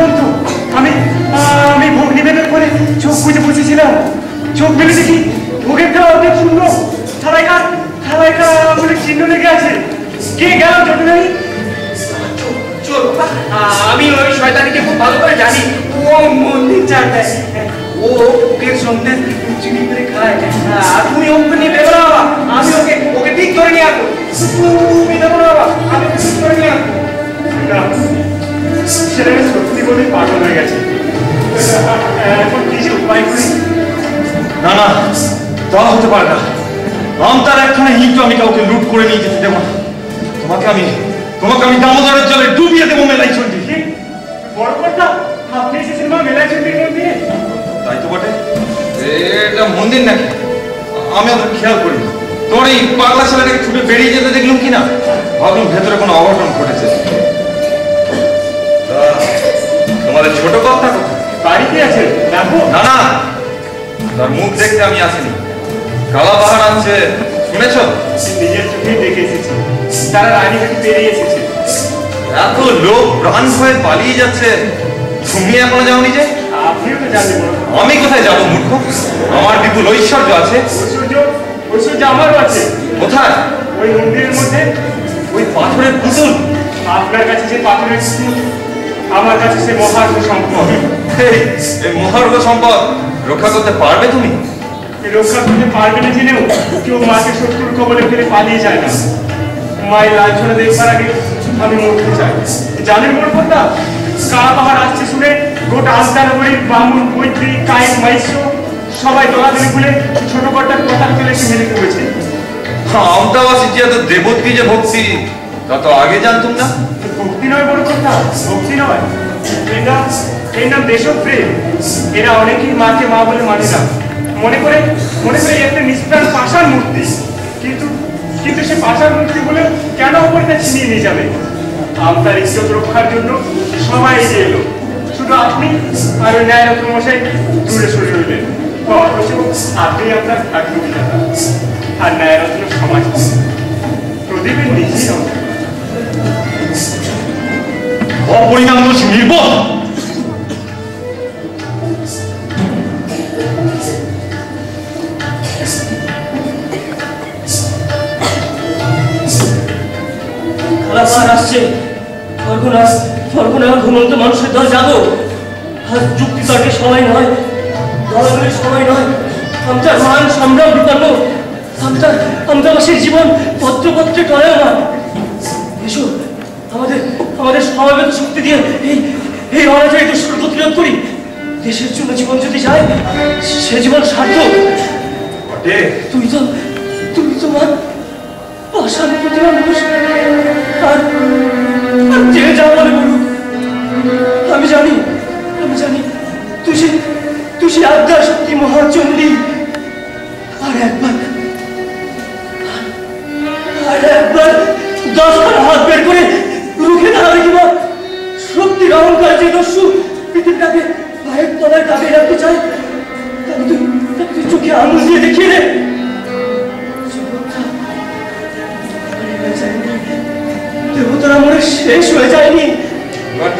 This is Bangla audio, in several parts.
বন্ধু, আমি আমি ভোগ নিবেদন করে চোখ বুঝে বসেছিলাম। চোখ মেলে দেখি ভোগের দেওয়া অনেক সুন্দর, থালাইকার বলে চিহ্ন লেগে আছে। কে গেল জানো নাই? আমি ওই শয়তানিকে খুব ভালো করে জানি। ও মন্দির চাটায়, ও ওকের সন্ধ্যে চুরি করে খায়। আর তুমি ওকে নিয়ে বেরো না বাবা, আমি ওকে ঠিক করে নিয়ে আসবো। তুমি দেবো না বাবা, আমি ওকে ঠিক করে নিয়ে আসবো। সেটা সত্যি বলে পাগল হয়ে গেছে। এখন কিছু উপায় করি। না না, তা হতে পারে না। আমতার একখানে হিংস আমি কাউকে লুট করে নিয়ে যেতে দেবো না। তোমাকে আমি দামোদরের জলে ডুবিয়ে দেবো মেলাই চন্ডী। বড় কথা, আপনি এসেছেন মা মেলাই চন্ডীর মন্দিরে? তাই তো বটে। এটা মন্দির নাকি? আমি অত খেয়াল করি। তোমার এই পাগলা ছেলেটাকে ছুটে বেরিয়ে যেতে দেখলাম কিনা, ভাবলাম ভেতরে কোনো অঘটন ঘটেছে। তোমাদের ছোট কথা বাড়িতে আছে? দেখো। না না, তার মুখ দেখতে আমি আসিনি। কালা পাহাড় আছে শুনেছ? নিজের চোখেই দেখে এসেছি, তারা রানীঘাটে বেরিয়ে এসেছে। এত লোক প্রাণ হয়ে পালিয়ে যাচ্ছে, তুমি এখনো যাওনি যে? আপনিও তো জানেন। আমি কোথায় যাবো মূর্খ? আমার বিপুল ঐশ্বর্য আছে। ঐশ্বর্য আমারও আছে। কোথায়? ওই মন্দিরের মধ্যে। ওই পাথরের পুতুল? আপনার কাছে যে পাথরের পুতুল, আমার কাছে সে মহার্ঘ সম্পদ। এই মহার্ঘ সম্পদ রক্ষা করতে পারবে তুমি? রক্ষা করতে পারবে না জেনেও কেউ মাকে শত্রুর কবলে ফেলে পালিয়ে যায় না। মায়ের লাঞ্ছনা দেখবার আগে আমি মরতে চাই। জানেন বড় কথা, কালা পাহাড় আসছে শুনে গোটা আস্তানগরীর বামুন, মৈত্রী, কায়েক, মাইশ্য সবাই দলাদলি খুলে ছোট কর্তার কথা চলে এসে মেলে করেছে। আমদাবাসী যে এত দেবত্রী যে ভক্তি, তা তো আগে জানতুম না। ভক্তি নয় বড় কথা, ভক্তি নয়, এর নাম দেশপ্রেম। এরা অনেকেই মাকে মা বলে মানে না, মনে করে একটা নিষ্প্রাণ পাষাণ মূর্তি। কিন্তু সে পাষাণ মূর্তি বলে কেন ওপরটা ছিনিয়ে নিয়ে যাবে? আপনার ইজ্জত রক্ষার জন্য সবাই এগিয়ে এলো, শুধু আপনি আর ওই ন্যায়রত্ন মশাই দূরে সরে রইলেন। আপনি আপনার ভাগ্য বিধাতা, আর ন্যায়রত্ন সমাজ প্রদীপের নিজেই নয়। অপরিণাম দোষ নির্বোধ। আসছে ঘুমন্ত মানুষের দল যাবো। আজ যুক্তি তর্কের সময় নয়, দলগুলির সময় নয়। আমতার মান সম্ভ্রম বিপন্ন, আমতাবাসীর জীবন পত্রে টলায়মান। এসো আমাদের সমবেত শক্তি দিয়ে এই অনাচারিত সুর প্রতিরোধ করি। দেশের জন্য জীবন যদি যায়, সে জীবন সার্থক। তুই তো মা পাষাণ প্রতিভা মানুষ। আর যে যা বলে বলুক, আমি জানি তুই সে আদ্যা শক্তি মহাচণ্ডী। আর একবার 10খানা হাত বের করে রুখে দাঁড়াবে কিনা? শক্তির অহংকার যে দস্যু পৃথিবীটাকে পায়ের তলায় দাবিয়ে রাখতে চায়, তাকে তুই চোখে আঙুল দিয়ে দেখিয়ে দে। দেবতারা মনে শেষ হয়ে যায়নি। এবার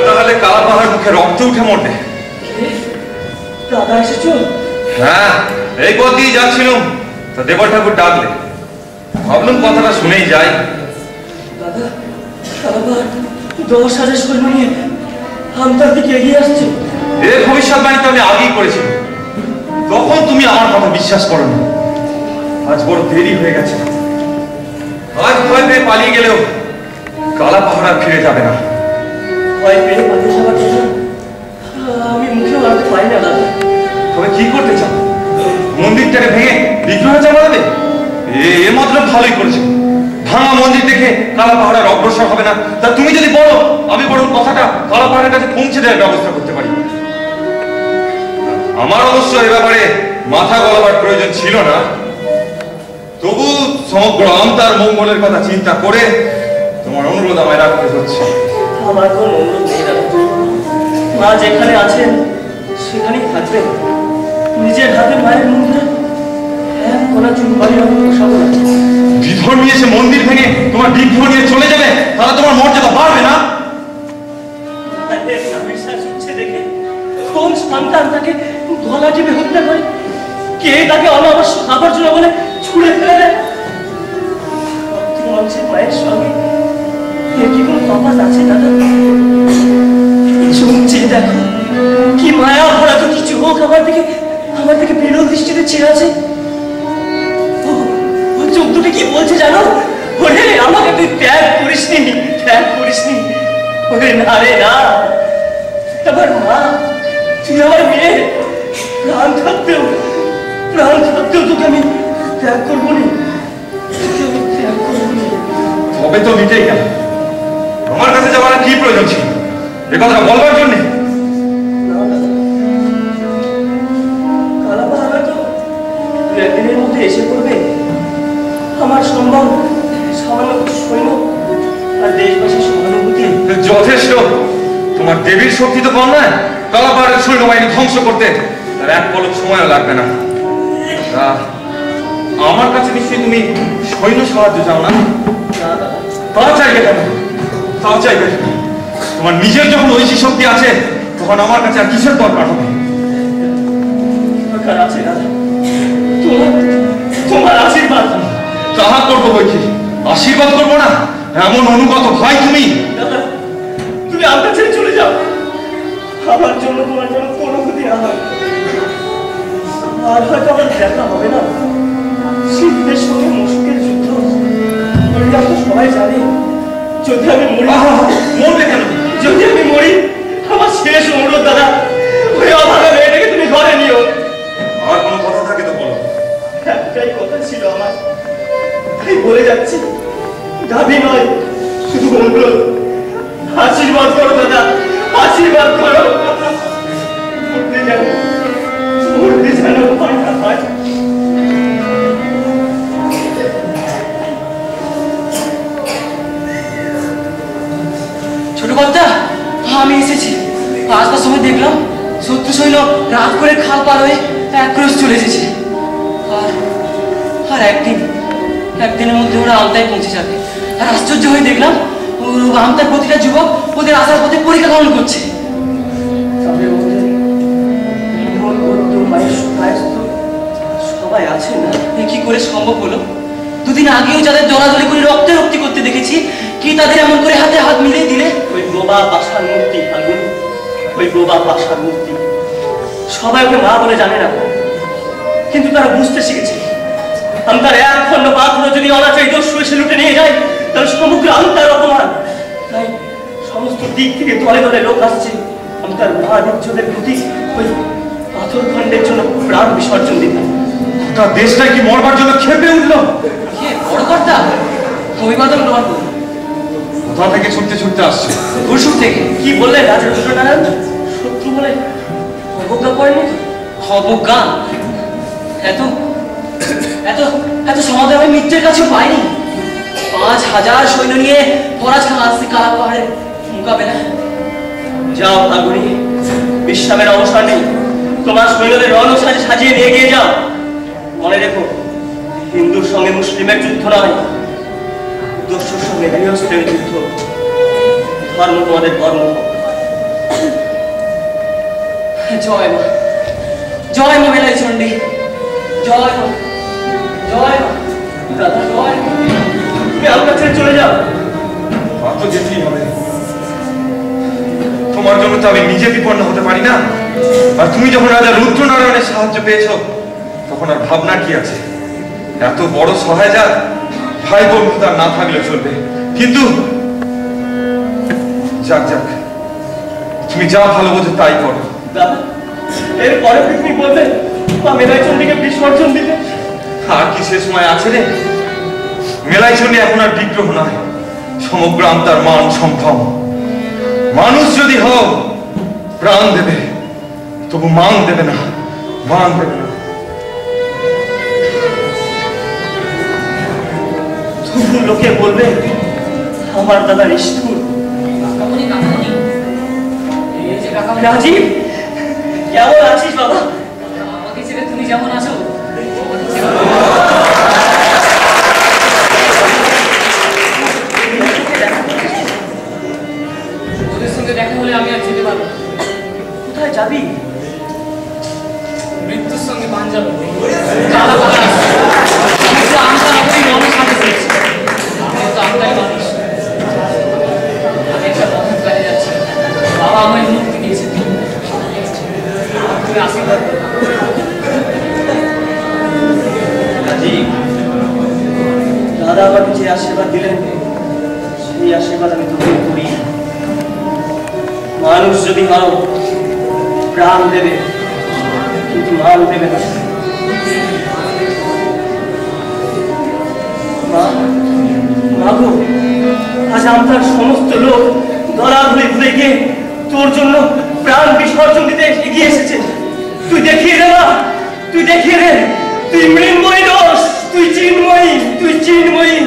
তাহলে কালা পাহাড় মুখে রক্ত উঠে মরবে। দাদা এসেছো? হ্যাঁ, এই পথ দিয়ে যাচ্ছিলাম, তা দেবর ঠাকুর ডাকলে, ভাবলাম কথাটা শুনেই যাই। দাদা, কালা পাহাড় 10,000 সৈন্য নিয়ে আমতার দিকে এগিয়ে আসছে। এর ভবিষ্যৎবাণী তো আমি আগেই করেছি, তখন তুমি আমার কথা বিশ্বাস করো না। আজ বড় দেরি হয়ে গেছে। আজ ভয় পেয়ে পালিয়ে গেলেও কালা পাহাড় আর ফিরে যাবে না। ভয় পেয়ে পালিয়ে যাওয়ার কথা আমি মুখেও আনতে পারি না দাদা। তবে কি করতে চাও? মন্দিরটাকে ভেঙে বিগ্রহ চালাবে? এ মতলব ভালোই করেছে। ভাঙা মন্দির দেখে কালা পাহাড়ের অগ্রসর হবে না। তা তুমি যদি বলো, আমি বরং কথাটা কালা পাহাড়ের কাছে পৌঁছে দেওয়ার ব্যবস্থা করতে পারি। আমার অবশ্য এ ব্যাপারে মাথা গলাবার প্রয়োজন ছিল না, তবু সমগ্র আমতার মঙ্গলের কথা চিন্তা করে তোমার অনুরোধ আমায় রাখতে হচ্ছে। আমার কোনো অনুরোধ নেই দাদা, মা যেখানে আছেন সেখানেই থাকবেন। নিজের হাতে মায়ের মন্দিরে এক কোনা চুম্বনী বিধর্মী এসে মন্দির ভেঙে তোমার বিগ্রহ নিয়ে চলে যাবে, তাহলে তোমার মর্যাদা বাড়বে না? সন্তান তাকে গলা টিপে হত্যা করে? কে তাকে অনাবশ্যক আবর্জনা বলে ছুঁড়ে ফেলে দেয়? মানুষের মায়ের সঙ্গে এর কি কোনো তফাৎ আছে দাদা? চমচে দেখো, কি মায়া ভরা তো কিছু হোক আমার দিকে বিরল দৃষ্টিতে চেয়ে আছে। ও চোখ দুটো কি বলছে জানো? ওরে আমাকে তুই ত্যাগ করিসনি। ওরে না রে না, আমার মা, তুই আমার মেয়ে, প্রাণ থাকতেও তোকে আমি ত্যাগ করবো না। তবে তো মিটেই গেল। আমার কাছে যাওয়ার কি প্রয়োজন ছিল এ কথা বলবার জন্য? কালাপাড়া হয়তো একদিনের মধ্যে এসে পড়বে। আমার সম্ভব সামান্য সৈন্য আর দেশবাসীর সহানুভূতি যথেষ্ট। তোমার দেবীর শক্তি তো কম নয় কালাপাড়ার সৈন্যবাহিনী ধ্বংস করতে, তার এক পলক সময়ও লাগবে না। আমার কাছে নিশ্চয়ই তুমি সৈন্য সাহায্য চাও না? তাও চাইবে কেন? তোমার নিজের যখন ঐশী শক্তি আছে তখন আমার কাছে আর কিসের দরকার হবে? আছে দাদা, তোমার আশীর্বাদ। তাহা করবো বলছি, আশীর্বাদ করবো না? এমন অনুগত ভাই তুমি? দাদা, তুমি আমার ছেড়ে চলে যাও। আমার জন্য তোমার জন্য কোনো ক্ষতি না হয়। আর হয়তো আমার দেখা হবে না। শিবদের সঙ্গে মশুকের যুদ্ধ তো সবাই জানে। যদি আমি মরবে কেন? যদি আমি মরি, আমার শেষ অনুরোধ দাদা, ওই অভাগা মেয়েটাকে তুমি ঘরে নিও। আর কোনো কথা থাকে তো বলো। একটাই কথা ছিল আমার, তাই বলে যাচ্ছি। দাবি নয়, শুধু অনুরোধ। আশীর্বাদ করো দাদা, আশীর্বাদ করো। মরতে যেন ভয় না হয়। ছোট কর্তা, আমি এসেছি। আসবার সময় দেখলাম শত্রু সৈন্য রাত করে খাল পার হয়ে এক ক্রোশ চলে এসেছে। আর একদিনের মধ্যে ওরা আমতায় পৌঁছে যাবে। আর আশ্চর্য হয়ে দেখলাম আমতার প্রতিটা যুবক ওদের আসার পথে পরীক্ষা গ্রহণ করছে। সবাই আছে না? কি করে সম্ভব হলো? দুদিন আগেও যাদের দলাদলি করে রক্তারক্তি করতে দেখেছি, কি তাদের এমন করে হাতে হাত মিলিয়ে দিলে? ওই বোবা পাষাণ মূর্তি ফাল্গুন, ওই বোবা পাষাণ মূর্তি। সবাই ওকে মা বলে জানে না, কিন্তু তারা বুঝতে শিখেছে আমি তার এক খণ্ড পাথর যদি অনাচারী দস্যু এসে লুটে নিয়ে যায় তাহলে সমগ্র আমি তার অপমান। তাই সমস্ত দিক থেকে দলে দলে লোক আসছে আমি তার মা ইজ্জতের প্রতি ওই পাথর খণ্ডের জন্য প্রাণ বিসর্জন দিতাম। গোটা দেশটাই কি মরবার জন্য খেপে উঠলো? বড় কর্তা, অভিবাদন গ্রহণ করুন। কোথা থেকে ছুটতে আসছে? ঘুষুর থেকে। কি বললেন রাজা রুদ্রনারায়ণ? শত্রু বলে অবজ্ঞা করেনি? অবজ্ঞা? এত এত এত সমাধান আমি মিত্রের কাছেও পাইনি। 5000 সৈন্য নিয়ে পরাজ খান আসছে কালা পাহাড়ের মোকাবেলা। যাও ফাল্গুনি, বিশ্রামের অবসর নেই। তোমার সৈন্যদের রণসাজে সাজিয়ে নিয়ে গিয়ে যাও। মনে রেখো, হিন্দুর সঙ্গে মুসলিমের যুদ্ধ নয়, দস্যুর সঙ্গে গৃহস্থের যুদ্ধ। ধর্ম তোমাদের ধর্ম। জয় মা বেলাই চণ্ডী, জয় মা, জয় মা। দাদা জয়, তুমি আমার কাছে চলে যাও। তা তো যেতেই হবে। তোমার জন্য তো আমি নিজে বিপন্ন হতে পারি না। আর তুমি যখন রাজা রুদ্রনারায়ণের সাহায্য পেয়েছো তখন আর ভাবনা কি আছে? এত বড় সহায় যা ভাই বন্ধু তার না থাকলে চলবে, কিন্তু যাক তুমি যা ভালো বোঝো তাই করো। দাদা, এরপরে তুমি বলবে মা মেলাই চণ্ডীকে বিসর্জন দিতে। আর কি সে সময় আছে রে? মেলাই চণ্ডী এখন আর বিগ্রহ নয়, সমগ্র তার মান সম্ভ্রম। মানুষ যদি হও প্রাণ দেবে, তবু মান দেবে না। তবু লোকে বলবে আমার দাদা নিষ্ঠুর। রাজীব, কেমন আছিস বাবা? আমাকে ছেড়ে তুমি যেমন আছো ওদের সঙ্গে দেখা হলে আমি আর যেতে পারবো। কোথায় যাবি? মানুষের সঙ্গে পাঞ্জাবে কালা পাহাড় কিন্তু আমটা নকরি মানুষ হাতে পেয়েছি আমিও তো আমটাই মানুষ আমি একটা মহৎ কাজে যাচ্ছি বাবা আমায় মুক্তি দিয়েছে তুমি আশীর্বাদ করো দাদা আমাকে যে আশীর্বাদ দিলেন সেই আশীর্বাদ আমি গ্রহণ করি। মানুষ যদি মানো প্রাণ দেবে কিন্তু মান দেবে না। মাগো আজ আমার সমস্ত লোক দলাধুলি ভুলে গিয়ে তোর জন্য প্রাণ বিসর্জন দিতে এগিয়ে এসেছে। তুই দেখিয়ে দে না, তুই দেখিয়ে দে, তুই মৃন্ময়ী দোষ, তুই চিন্ময়ী, তুই চিন্ময়ী,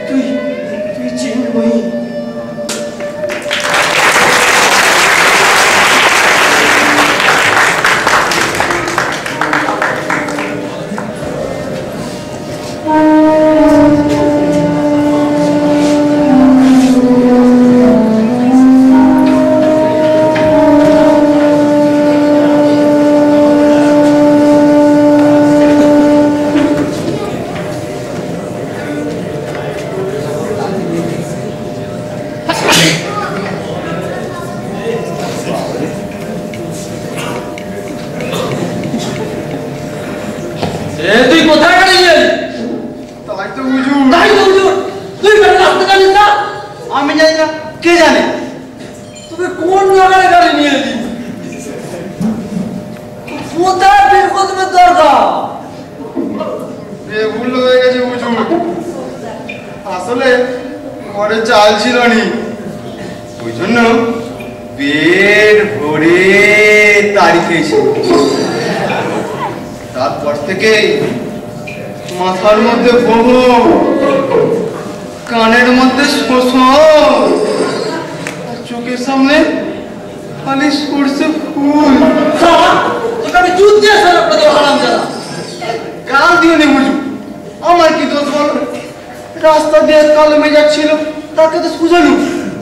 তুই তুই চিন্ময়ী। তুই কোথায় গেলি? তাই তো হুজুর। তাই তো হুজুর, তুই বেটা রাস্তা জানিস না? আমি জানি না, কে জানে? তুই কোন জায়গায় গাড়ি নিয়ে এলি? কোথায় বের করতে দরকার? ভুল হয়ে গেছে হুজুর, আসলে ঘরে চাল ছিল নি, ওই জন্য পেট ভরে তাড়ি খেয়েছি। তারপর থেকে মাথার মধ্যে বহু, কানের মধ্যে শোষণ, চোখের সামনে খালি সরষে ফুল। তোকে আমি দুধ দিয়ে সারা করে দেবো হারামজাদা। গাল দিও নি হুজুর, আমার কি দোষ বলো? রাস্তা দিয়ে কালো মেজাজ ছিল, তাকে তো সুজালু,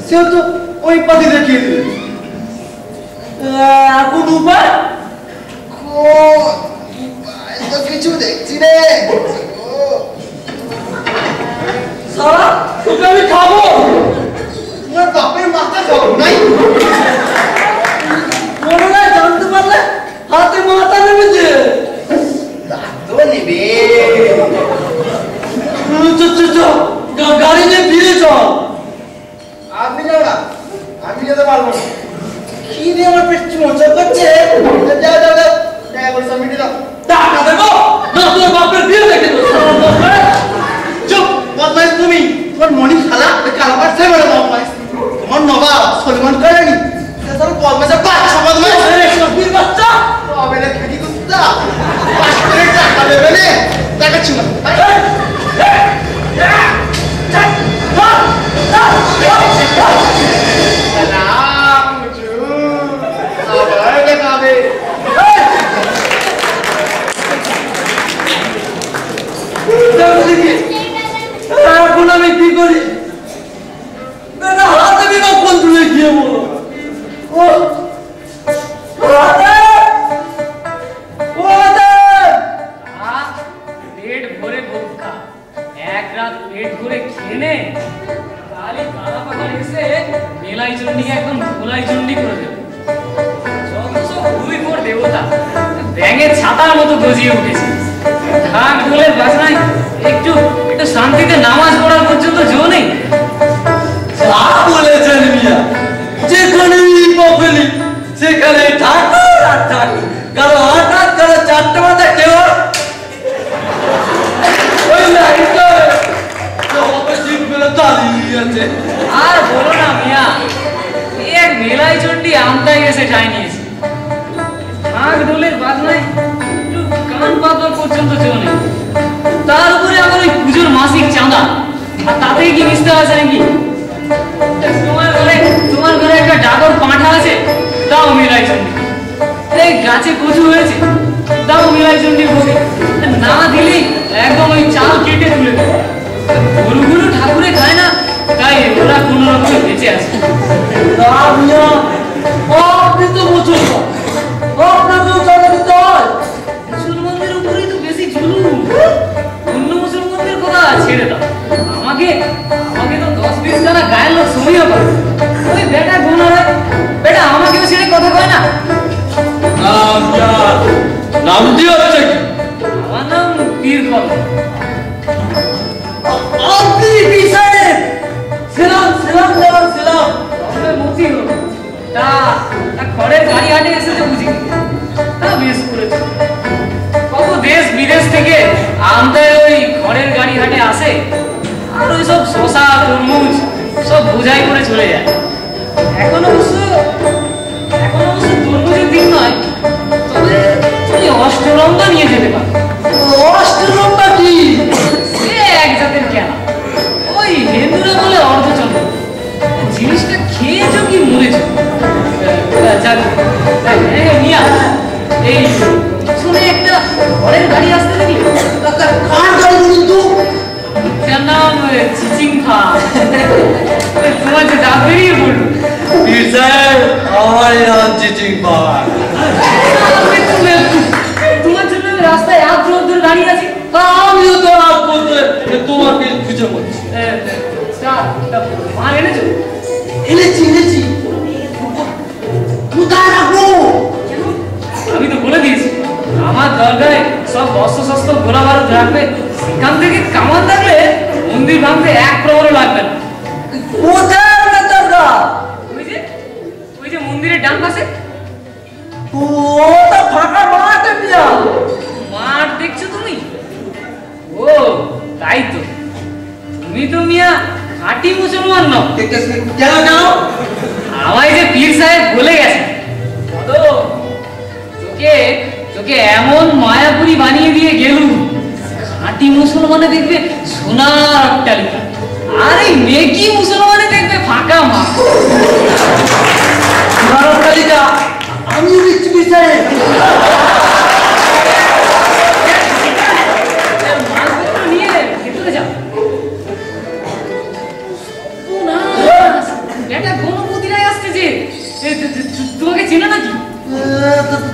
সেও তো ওই পাতি দেখিয়ে দিল। এখন উপায় তো কিছু দেখছি রে। সারা তোকে আমি খাবো। তোমার বাপের মাথা খাবো নাই? মনে নয় জানতে পারলে হাতে মাথা নেমেছে। তো নেবে। গাড়ি নিয়ে ফিরে চল। আপনি যাও না, আমি যেতে পারবো না। কি দিয়ে আমার পেট চুমচক করছে? যাও যাও যাও, টাকা পয়সা মিটিয়ে দাও। টাকা দেবো না, তোর বাপের বিয়ে দেখে তো। চুপ, বদমাইশ তুমি। তোমার মনি খালা কালাবার থেকে বলে বদমাইশ। তোমার নবাব সলমান করেনি, তার বদমাইশ বাচ্চা বদমাইশ। সবজির বাচ্চা তবে রে খেটি কুত্তা, 5 করে টাকা দেবে নে, টাকা ছিল। এখন আমি কি করি? হাতে বিপক্ষণ তুলে গিয়ে বলো পেট ভরে ভোক্কা, এক রাত পেট ভরে খেয়ে নে, তাহলে কালা পাহাড় এসে মেলাই চণ্ডীকে একদম ধোলাই চণ্ডী করে দেবে। যত সব হুই পর দেবতা ব্যাঙের ছাতার মতো গজিয়ে উঠেছে। ঢাক ঢোলের বাজনায় একটু একটু শান্তিতে নামাজ পড়ার পর্যন্ত জো নেই। যা বলেছেন মিয়া, যেখানে পফেলি সেখানে ঠাকুর আর ঠাকুর। কারো হঠাৎ কারো 4টে মাথা কেউ ওই লাইনটা দাঁড়িয়ে আছে। আর বলো না মিয়া, এক মেলাই চণ্ডী আমতায় এসে ঠাই নিয়েছে। ঢাক ঢোলের বাজনায় একটু কান পাতবার পর্যন্ত জো নেই। তার উপরে আমার ওই পুজোর মাসিক চাঁদা, আর তাতেই কি মিশতে আছে নাকি? তোমার ঘরে একটা ডাগর পাঁঠা আছে, তাও মেলাই চণ্ডী। এই গাছে কচু হয়েছে, তাও মেলাই চণ্ডীর ভোগে। না দিলে একদম ওই চাল কেটে তুলে দেবে। গরুগুলো ঠাকুরে খায় না, তাই ওরা কোনো রকমে বেঁচে আছে। আপনি তো বুঝুন, আপনাকেও চাঁদা দিতে হয়। আপনি পিছনে ছিলাম ছিলাম ছিলাম ছিলাম তবে মতি হলো তা খড়ের গাড়ি হাটে এসেছে বুঝি তা বেশ করেছে কত দেশ বিদেশ থেকে আমাদের ওই খড়ের গাড়ি হাটে আসে আর ওই সব শশা তরমুজ সব বোঝাই করে চলে যায় এখন অবশ্য তরমুজের দিন নয় তবে তুমি অষ্টরম্বা নিয়ে যেতে পারো অষ্টরম্বা কি সে এক জাতের কেনা ওই হিন্দুরা বলে অর্ধচন্দ্র জিনিসটা খেয়েছো কি মরেছো মিয়া এই শুনে একটা ঘরের গাড়ি আসতে দেখলি কার গাড়ি কিন্তু তার নাম চিচিং খা তোমার যে দাঁত বেরিয়ে পড়লো আমার নাম চিচিং পাওয়ার তোমার জন্য রাস্তায় এক ব্লক ধরে দাঁড়িয়ে আছি আমিও তো রাত বলতে তোমাকে খুঁজে পাচ্ছি মাল এনেছো এনেছি এনেছি কোথায় রাখবো আমি তো বলে দিয়েছি আমার দরগায় সব অস্ত্র শস্ত্র গোলা বারুদ রাখবে সেখান থেকে কামান থাকলে মন্দির ভাঙতে এক প্রহরও লাগবে না কোথায় আপনার দরগা ওই যে মন্দিরের ডান পাশে ওটা ফাঁকা মাঠ মিয়া মাঠ দেখছো তুমি ও তাই তো তুমি তো মিয়া খাঁটি মুসলমান নও কেন কেন আমায় যে পীর সাহেব বলে গেছে তোকে এমন মায়াপুরি বানিয়ে দিয়ে গেলুম খাঁটি মুসলমানে দেখবে সোনার অট্টালিকা আর এই মেকি মুসলমানে দেখবে ফাঁকা মাঠ সোনার অট্টালিকা আমিও দেখছি বিচারে মালপত্র নিয়ে ভেতরে যাও এটা গণপতিরাই আসছে যে তোমাকে চেনে নাকি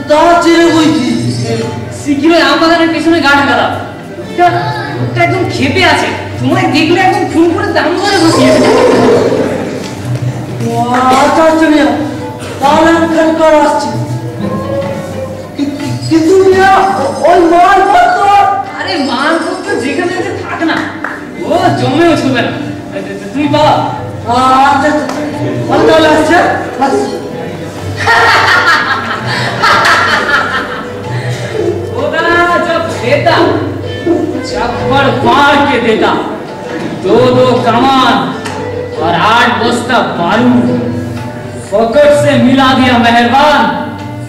তা চেনে বইছি সিকিমের আম বাগানের পেছনে গাড় গাড়া ওটা একদম খেপে আছে তোমায় দেখলে একদম ফোন করে দাম করে বসিয়ে আচ্ছা আচ্ছা মিয়া তাহলে আমি কালকার আসছি কিন্তু মিয়া ওই মালপত্র আরে মালপত্র যেখানে আছে থাক না ও জমেও ছুবে না তুমি বাবা আচ্ছা তাহলে আসছে खुदा जब देता चप्पड़ फाड़ के देता दो कमान और 8 बस्ता बारूद फोकट से मिला दिया मेहरबान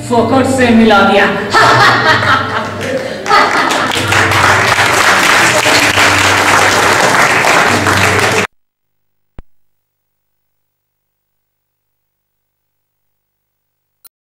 फोकट से मिला दिया